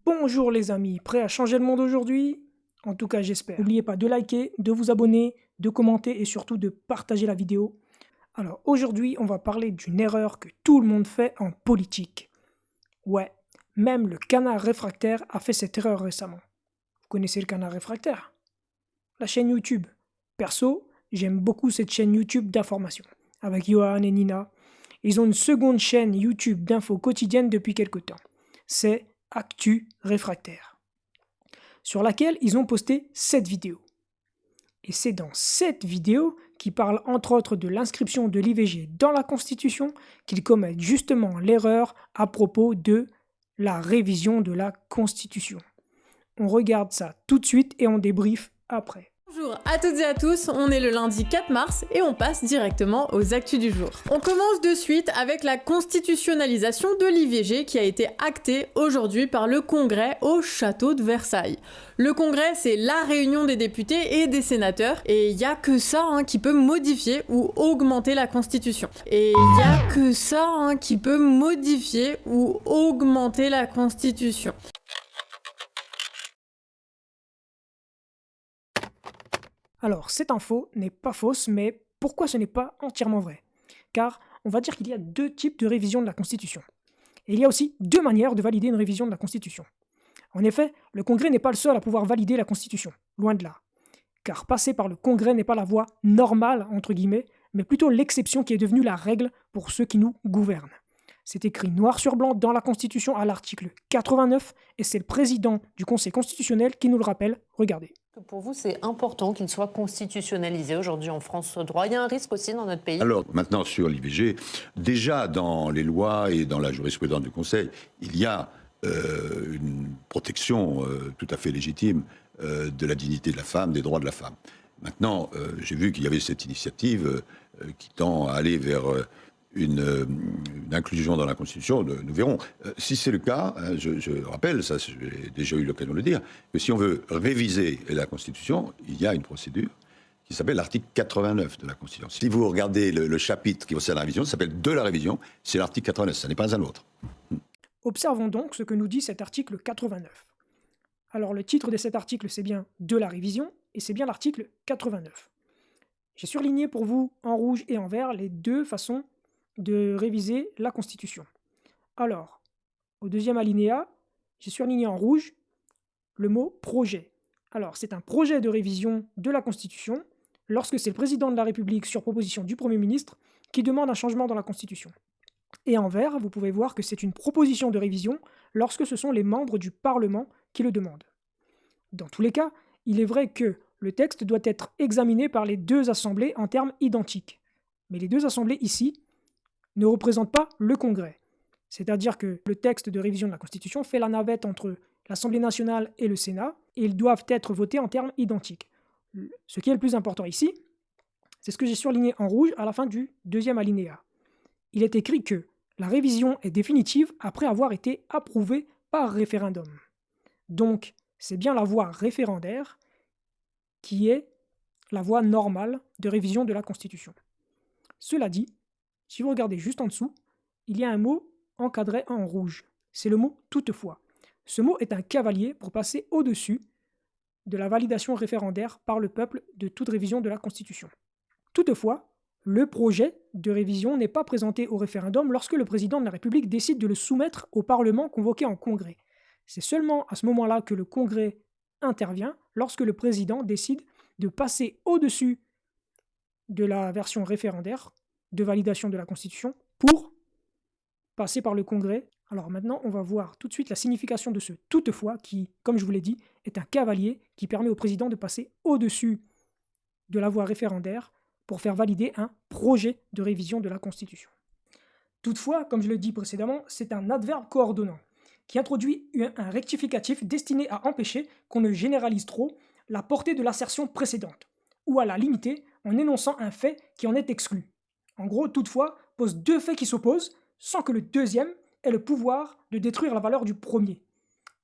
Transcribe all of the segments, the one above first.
Bonjour les amis, prêts à changer le monde aujourd'hui? En tout cas j'espère. N'oubliez pas de liker, de vous abonner, de commenter et surtout de partager la vidéo. Alors aujourd'hui on va parler d'une erreur que tout le monde fait en politique. Ouais, même le canard réfractaire a fait cette erreur récemment. Vous connaissez le canard réfractaire? La chaîne YouTube. Perso, j'aime beaucoup cette chaîne YouTube d'information, avec Johan et Nina. Ils ont une seconde chaîne YouTube d'infos quotidiennes depuis quelque temps. C'est Actu Réfractaire, sur laquelle ils ont posté cette vidéo. Et c'est dans cette vidéo, qui parle entre autres de l'inscription de l'IVG dans la Constitution, qu'ils commettent justement l'erreur à propos de la révision de la Constitution. On regarde ça tout de suite et on débriefe après. Bonjour à toutes et à tous, on est le lundi 4 mars et on passe directement aux actus du jour. On commence de suite avec la constitutionnalisation de l'IVG qui a été actée aujourd'hui par le Congrès au château de Versailles. Le Congrès, c'est la réunion des députés et des sénateurs et il n'y a que ça qui peut modifier ou augmenter la Constitution. Et il n'y a que ça qui peut modifier ou augmenter la Constitution. Alors, cette info n'est pas fausse, mais pourquoi ce n'est pas entièrement vrai? Car on va dire qu'il y a deux types de révision de la Constitution. Et il y a aussi deux manières de valider une révision de la Constitution. En effet, le Congrès n'est pas le seul à pouvoir valider la Constitution, loin de là. Car passer par le Congrès n'est pas la voie normale, entre guillemets, mais plutôt l'exception qui est devenue la règle pour ceux qui nous gouvernent. C'est écrit noir sur blanc dans la Constitution à l'article 89, et c'est le président du Conseil constitutionnel qui nous le rappelle. Regardez. Pour vous, c'est important qu'il soit constitutionnalisé aujourd'hui en France au droit. Il y a un risque aussi dans notre pays. Alors, maintenant, sur l'IVG, déjà dans les lois et dans la jurisprudence du Conseil, il y a une protection tout à fait légitime de la dignité de la femme, des droits de la femme. Maintenant, j'ai vu qu'il y avait cette initiative qui tend à aller vers une inclusion dans la Constitution, nous verrons. Si c'est le cas, je rappelle, ça j'ai déjà eu l'occasion de le dire, que si on veut réviser la Constitution, il y a une procédure qui s'appelle l'article 89 de la Constitution. Si vous regardez le chapitre qui concerne la révision, ça s'appelle de la révision, c'est l'article 89, ça n'est pas un autre. Observons donc ce que nous dit cet article 89. Alors le titre de cet article, c'est bien « de la révision » et c'est bien l'article 89. J'ai surligné pour vous en rouge et en vert les deux façons de réviser la Constitution. Alors, au deuxième alinéa, j'ai surligné en rouge le mot « projet ». Alors, c'est un projet de révision de la Constitution lorsque c'est le président de la République, sur proposition du Premier ministre, qui demande un changement dans la Constitution. Et en vert, vous pouvez voir que c'est une proposition de révision lorsque ce sont les membres du Parlement qui le demandent. Dans tous les cas, il est vrai que le texte doit être examiné par les deux assemblées en termes identiques. Mais les deux assemblées ici ne représentent pas le Congrès. C'est-à-dire que le texte de révision de la Constitution fait la navette entre l'Assemblée nationale et le Sénat, et ils doivent être votés en termes identiques. Ce qui est le plus important ici, c'est ce que j'ai surligné en rouge à la fin du deuxième alinéa. Il est écrit que la révision est définitive après avoir été approuvée par référendum. Donc, c'est bien la voie référendaire qui est la voie normale de révision de la Constitution. Cela dit, si vous regardez juste en dessous, il y a un mot encadré en rouge. C'est le mot « toutefois ». Ce mot est un cavalier pour passer au-dessus de la validation référendaire par le peuple de toute révision de la Constitution. Toutefois, le projet de révision n'est pas présenté au référendum lorsque le président de la République décide de le soumettre au Parlement convoqué en congrès. C'est seulement à ce moment-là que le congrès intervient, lorsque le président décide de passer au-dessus de la version référendaire de validation de la Constitution pour passer par le Congrès. Alors maintenant, on va voir tout de suite la signification de ce « toutefois » qui, comme je vous l'ai dit, est un cavalier qui permet au président de passer au-dessus de la voie référendaire pour faire valider un projet de révision de la Constitution. Toutefois, comme je l'ai dit précédemment, c'est un adverbe coordonnant qui introduit un rectificatif destiné à empêcher qu'on ne généralise trop la portée de l'assertion précédente, ou à la limiter en énonçant un fait qui en est exclu. En gros, toutefois, pose deux faits qui s'opposent, sans que le deuxième ait le pouvoir de détruire la valeur du premier.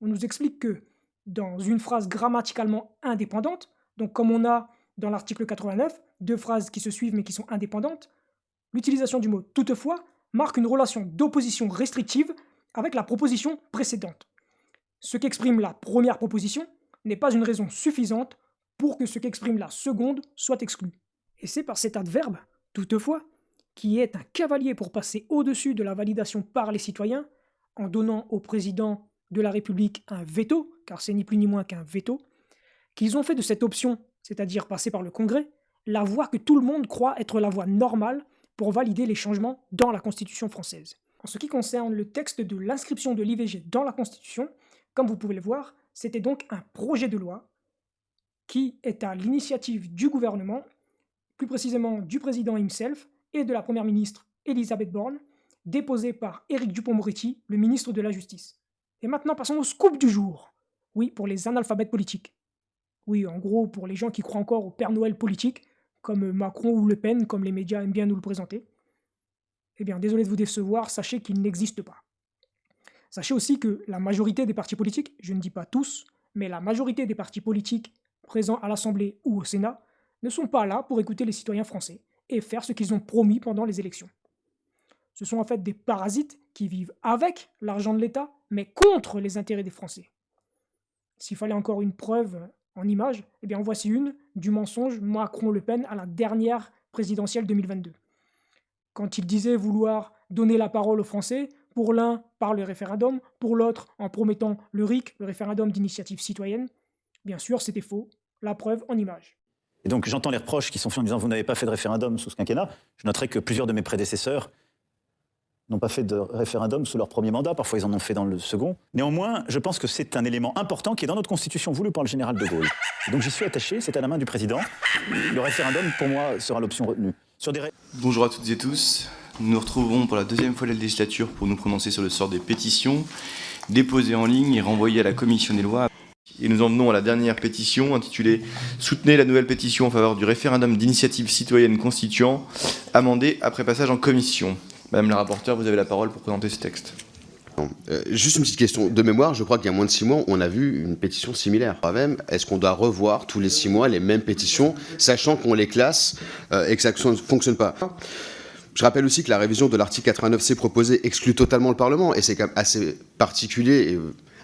On nous explique que, dans une phrase grammaticalement indépendante, donc comme on a dans l'article 89, deux phrases qui se suivent mais qui sont indépendantes, l'utilisation du mot « toutefois » marque une relation d'opposition restrictive avec la proposition précédente. ce qu'exprime la première proposition n'est pas une raison suffisante pour que ce qu'exprime la seconde soit exclu. Et c'est par cet adverbe, toutefois, qui est un cavalier pour passer au-dessus de la validation par les citoyens, en donnant au président de la République un veto, car c'est ni plus ni moins qu'un veto, qu'ils ont fait de cette option, c'est-à-dire passer par le Congrès, la voie que tout le monde croit être la voie normale pour valider les changements dans la Constitution française. En ce qui concerne le texte de l'inscription de l'IVG dans la Constitution, comme vous pouvez le voir, c'était donc un projet de loi qui est à l'initiative du gouvernement, plus précisément du président himself et de la première ministre Elisabeth Borne, déposé par Éric Dupond-Moretti, le ministre de la Justice. Et maintenant, passons au scoop du jour. Oui, pour les analphabètes politiques. Oui, en gros, pour les gens qui croient encore au Père Noël politique, comme Macron ou Le Pen, comme les médias aiment bien nous le présenter. Eh bien, désolé de vous décevoir, sachez qu'il n'existe pas. Sachez aussi que la majorité des partis politiques, je ne dis pas tous, mais la majorité des partis politiques présents à l'Assemblée ou au Sénat ne sont pas là pour écouter les citoyens français et faire ce qu'ils ont promis pendant les élections. Ce sont en fait des parasites qui vivent avec l'argent de l'État, mais contre les intérêts des Français. S'il fallait encore une preuve en image, eh bien en voici une du mensonge Macron-Le Pen à la dernière présidentielle 2022. Quand il disait vouloir donner la parole aux Français, pour l'un par le référendum, pour l'autre en promettant le RIC, le référendum d'initiative citoyenne, bien sûr c'était faux, la preuve en image. Et donc j'entends les reproches qui sont faits en disant « vous n'avez pas fait de référendum sous ce quinquennat ». Je noterai que plusieurs de mes prédécesseurs n'ont pas fait de référendum sous leur premier mandat, parfois ils en ont fait dans le second. Néanmoins, je pense que c'est un élément important qui est dans notre constitution voulue par le général de Gaulle. Et donc j'y suis attaché, c'est à la main du président. Le référendum, pour moi, sera l'option retenue. Bonjour à toutes et tous. Nous nous retrouvons pour la deuxième fois de la législature pour nous prononcer sur le sort des pétitions déposées en ligne et renvoyées à la commission des lois. Et nous en venons à la dernière pétition intitulée « Soutenez la nouvelle pétition en faveur du référendum d'initiative citoyenne constituant, amendé après passage en commission ». Madame la rapporteure, vous avez la parole pour présenter ce texte. Juste une petite question de mémoire, je crois qu'il y a moins de 6 mois, on a vu une pétition similaire. Même, est-ce qu'on doit revoir tous les 6 mois les mêmes pétitions, sachant qu'on les classe et que ça ne fonctionne pas? Je rappelle aussi que la révision de l'article 89C proposée exclut totalement le Parlement, et c'est quand même assez particulier et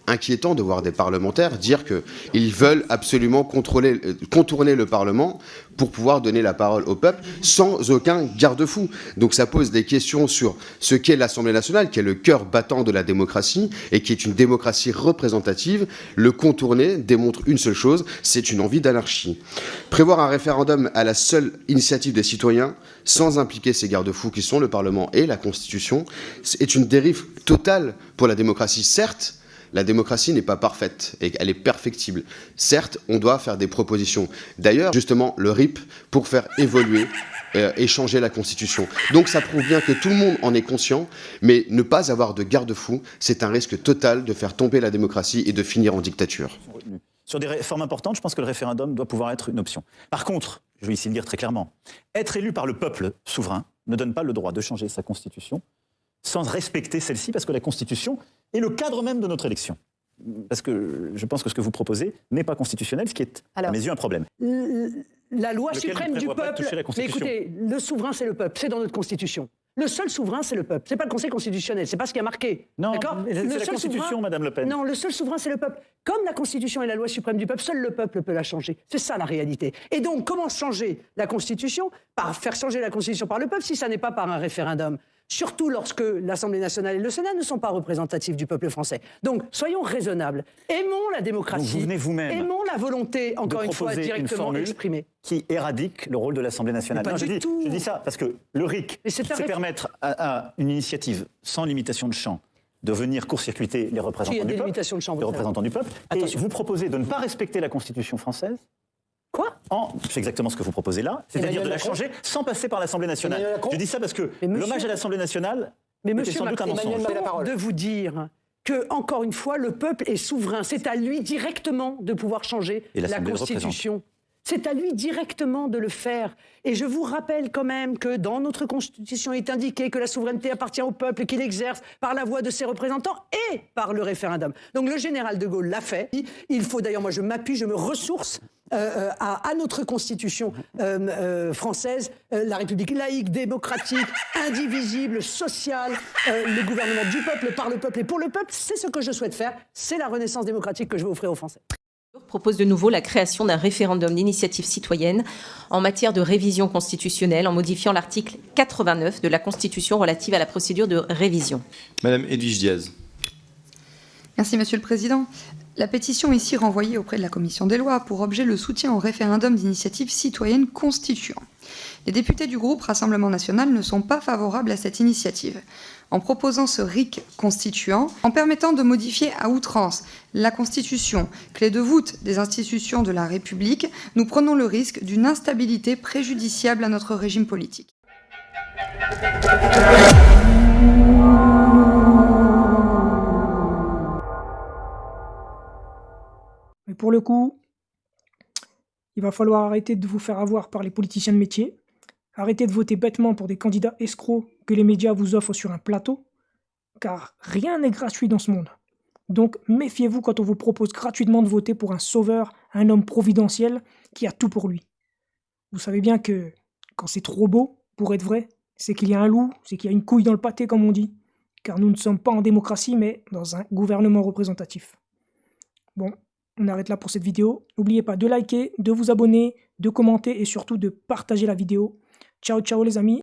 inquiétant de voir des parlementaires dire qu'ils veulent absolument contourner le Parlement pour pouvoir donner la parole au peuple sans aucun garde-fou. Donc ça pose des questions sur ce qu'est l'Assemblée nationale, qui est le cœur battant de la démocratie et qui est une démocratie représentative. Le contourner démontre une seule chose, c'est une envie d'anarchie. Prévoir un référendum à la seule initiative des citoyens, sans impliquer ces garde-fous qui sont le Parlement et la Constitution, est une dérive totale pour la démocratie. Certes, la démocratie n'est pas parfaite et elle est perfectible. Certes, on doit faire des propositions. D'ailleurs, justement, le RIP pour faire évoluer et changer la Constitution. Donc ça prouve bien que tout le monde en est conscient, mais ne pas avoir de garde-fou, c'est un risque total de faire tomber la démocratie et de finir en dictature. Sur des réformes importantes, je pense que le référendum doit pouvoir être une option. Par contre, je vais ici le dire très clairement, être élu par le peuple souverain ne donne pas le droit de changer sa Constitution sans respecter celle-ci, parce que la Constitution est le cadre même de notre élection. Parce que je pense que ce que vous proposez n'est pas constitutionnel, ce qui est, à mes yeux, un problème. La loi suprême du peuple... Mais écoutez, le souverain, c'est le peuple, c'est dans notre Constitution. Le seul souverain, c'est le peuple. C'est pas le Conseil constitutionnel, c'est pas ce qui a marqué. Non, c'est la Constitution, Madame Le Pen. Non, le seul souverain, c'est le peuple. Comme la Constitution est la loi suprême du peuple, seul le peuple peut la changer. C'est ça la réalité. Et donc, comment changer la Constitution? Par faire changer la Constitution par le peuple, si ça n'est pas par un référendum. Surtout lorsque l'Assemblée nationale et le Sénat ne sont pas représentatifs du peuple français. Donc, soyons raisonnables. Aimons la démocratie. Donc vous venez vous-même aimons la volonté, encore une fois, directement exprimée. Qui éradique le rôle de l'Assemblée nationale. Non, je dis ça parce que le RIC, c'est permettre à une initiative sans limitation de champ de venir court-circuiter les représentants du peuple. Et vous proposez de ne pas respecter la Constitution française. Quoi? C'est exactement ce que vous proposez là, c'est-à-dire de la changer sans passer par l'Assemblée nationale. Je dis ça parce que l'hommage à l'Assemblée nationale était sans doute un mensonge. De vous dire que, encore une fois, le peuple est souverain. C'est à lui directement de pouvoir changer la Constitution. C'est à lui directement de le faire. Et je vous rappelle quand même que dans notre Constitution, il est indiqué que la souveraineté appartient au peuple et qu'il exerce par la voix de ses représentants et par le référendum. Donc le général de Gaulle l'a fait. Il faut d'ailleurs, moi je m'appuie, je me ressource à notre constitution française, la République laïque, démocratique, indivisible, sociale, le gouvernement du peuple, par le peuple et pour le peuple, c'est ce que je souhaite faire, c'est la renaissance démocratique que je veux offrir aux Français. Propose de nouveau la création d'un référendum d'initiative citoyenne en matière de révision constitutionnelle en modifiant l'article 89 de la Constitution relative à la procédure de révision. Madame Edwige Diaz. Merci Monsieur le Président. La pétition ici renvoyée auprès de la Commission des lois a pour objet le soutien au référendum d'initiative citoyenne constituant. Les députés du groupe Rassemblement National ne sont pas favorables à cette initiative. En proposant ce RIC constituant, en permettant de modifier à outrance la Constitution, clé de voûte des institutions de la République, nous prenons le risque d'une instabilité préjudiciable à notre régime politique. Mais pour le coup, il va falloir arrêter de vous faire avoir par les politiciens de métier, arrêter de voter bêtement pour des candidats escrocs que les médias vous offrent sur un plateau, car rien n'est gratuit dans ce monde. Donc méfiez-vous quand on vous propose gratuitement de voter pour un sauveur, un homme providentiel qui a tout pour lui. Vous savez bien que quand c'est trop beau pour être vrai, c'est qu'il y a un loup, c'est qu'il y a une couille dans le pâté comme on dit, car nous ne sommes pas en démocratie mais dans un gouvernement représentatif. Bon, on arrête là pour cette vidéo. N'oubliez pas de liker, de vous abonner, de commenter et surtout de partager la vidéo. Ciao ciao les amis.